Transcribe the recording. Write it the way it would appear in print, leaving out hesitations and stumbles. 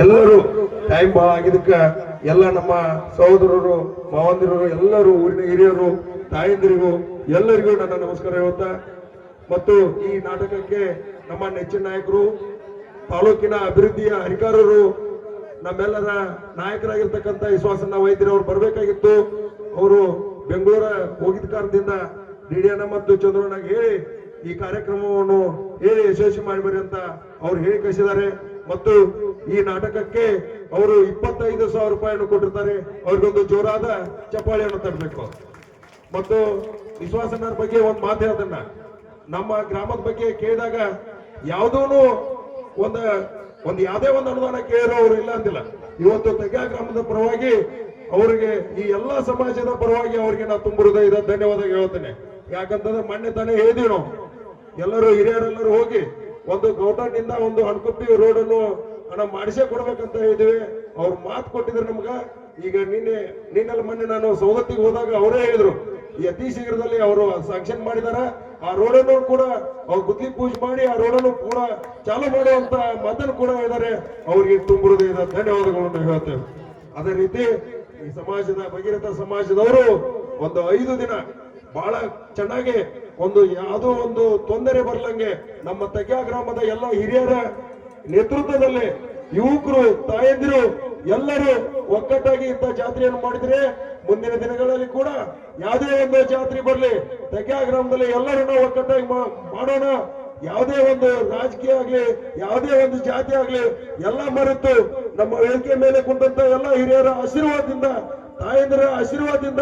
ಎಲ್ಲರೂ ಟೈಮ್ ಬಹಳ ಆಗಿದ್ದಕ್ಕ ಎಲ್ಲ ನಮ್ಮ ಸಹೋದರರು ಮಾವಂದಿರರು ಎಲ್ಲರೂ ಊರಿನ ಹಿರಿಯರು ತಾಯಂದಿರಿಗೂ ಎಲ್ಲರಿಗೂ ನನ್ನ ನಮಸ್ಕಾರ ಹೇಳ್ತಾ ಮತ್ತು ಈ ನಾಟಕಕ್ಕೆ ನಮ್ಮ ನೆಚ್ಚಿನ ನಾಯಕರು ತಾಲೂಕಿನ ಅಭಿವೃದ್ಧಿಯ ಅಧಿಕಾರರು ನಮ್ಮೆಲ್ಲರ ನಾಯಕರಾಗಿರ್ತಕ್ಕಂಥ ವಿಶ್ವಾಸನ ವೈದ್ಯರವರು ಬರಬೇಕಾಗಿತ್ತು. ಅವರು ಬೆಂಗಳೂರ ಹೋಗಿದ ಕಾರಣದಿಂದ ಡಿಡಿಯಣ್ಣ ಮತ್ತು ಚಂದ್ರಣ್ಣಗೆ ಹೇಳಿ ಈ ಕಾರ್ಯಕ್ರಮವನ್ನು ಹೇಳಿ ಯಶಸ್ವಿ ಮಾಡಿಬರಿ ಅಂತ ಅವ್ರು ಹೇಳಿ ಕಳಿಸಿದ್ದಾರೆ. ಮತ್ತು ಈ ನಾಟಕಕ್ಕೆ ಅವರು 25,000 ರೂಪಾಯಿಯನ್ನು ಕೊಟ್ಟಿರ್ತಾರೆ. ಅವ್ರಿಗೊಂದು ಜೋರಾದ ಚಪ್ಪಾಳೆಯನ್ನು ತರಬೇಕು. ಮತ್ತು ವಿಶ್ವಾಸನ ಬಗ್ಗೆ ಒಂದು ಮಾತು ಹೇಳ್ತೇನೆ. ನಮ್ಮ ಗ್ರಾಮದ ಬಗ್ಗೆ ಕೇಳಿದಾಗ ಯಾವುದೂ ಯಾವುದೇ ಒಂದು ಅನುದಾನ ಕೇಳಿರೋ ಅವ್ರು ಇಲ್ಲ ಅಂತಿಲ್ಲ. ಇವತ್ತು ತೆಗ್ಯಾ ಗ್ರಾಮದ ಪರವಾಗಿ ಅವರಿಗೆ ಈ ಎಲ್ಲಾ ಸಮಾಜದ ಪರವಾಗಿ ಅವರಿಗೆ ನಾವು ತುಂಬ ಹೃದಯದ ಧನ್ಯವಾದ ಹೇಳ್ತೇನೆ. ಯಾಕಂತಂದ್ರೆ ಮೊನ್ನೆ ತಾನೇ ಹೇಳಿದೀವಿ ನಾವು ಎಲ್ಲರೂ ಹಿರಿಯರೆಲ್ಲರೂ ಹೋಗಿ ಒಂದು ಗೌಟನಿಂದ ಒಂದು ಹಣಕುಪ್ಪಿ ರೋಡ್ ಅನ್ನು ಮಾಡಿಸೇ ಕೊಡ್ಬೇಕಂತ ಹೇಳಿದ್ವಿ. ಅವ್ರು ಮಾತು ಕೊಟ್ಟಿದ್ರು ನಮ್ಗ. ಈಗ ನಿನ್ನೆಲ್ಲ ಮೊನ್ನೆ ನಾನು ಸೌದತ್ತಿಗೆ ಹೋದಾಗ ಅವರೇ ಹೇಳಿದ್ರು ಅತಿ ಶೀಘ್ರದಲ್ಲಿ ಅವರು ಸ್ಯಾಂಕ್ಷನ್ ಮಾಡಿದಾರ. ಆ ರೋಡನ್ನು ಕೂಡ ಅವ್ರು ಗುದ್ಲಿ ಪೂಜೆ ಮಾಡಿ ಆ ರೋಡನ್ನು ಕೂಡ ಚಾಲು ಮಾಡುವಂತ ಮಾತನ್ನು ಕೂಡ ಹೇಳಿದ್ದಾರೆ. ಅವ್ರಿಗೆ ತುಂಬ ಹೃದಯದ ಧನ್ಯವಾದಗಳನ್ನು ಹೇಳ್ತೇವೆ. ಅದೇ ರೀತಿ ಈ ಸಮಾಜದ ಭಗೀರಥ ಸಮಾಜದವರು ಒಂದು 5 ದಿನ ಬಹಳ ಚೆನ್ನಾಗಿ ಯಾವುದೋ ಒಂದು ತೊಂದರೆ ಬರ್ಲಂಗೆ ನಮ್ಮ ತೆಗ್ಯಾ ಗ್ರಾಮದ ಎಲ್ಲ ಹಿರಿಯರ ನೇತೃತ್ವದಲ್ಲಿ ಯುವಕರು ತಾಯಂದಿರು ಎಲ್ಲರೂ ಒಕ್ಕಟ್ಟಾಗಿ ಇಂಥ ಜಾತ್ರೆಯನ್ನು ಮಾಡಿದ್ರೆ ಮುಂದಿನ ದಿನಗಳಲ್ಲಿ ಕೂಡ ಯಾವುದೇ ಒಂದು ಜಾತ್ರೆ ಬರ್ಲಿ ತೆಗ್ಯಾ ಗ್ರಾಮದಲ್ಲಿ ಎಲ್ಲರೂ ನಾವು ಒಕ್ಕಟ್ಟಾಗಿ ಮಾಡೋಣ. ಯಾವುದೇ ಒಂದು ರಾಜಕೀಯ ಆಗ್ಲಿ ಯಾವುದೇ ಒಂದು ಜಾತಿ ಆಗ್ಲಿ ಎಲ್ಲ ಮರೆತು ನಮ್ಮ ವೇದಿಕೆ ಮೇಲೆ ಕುಂತ ಎಲ್ಲ ಹಿರಿಯರ ಆಶೀರ್ವಾದದಿಂದ ತಾಯಂದಿರ ಆಶೀರ್ವಾದದಿಂದ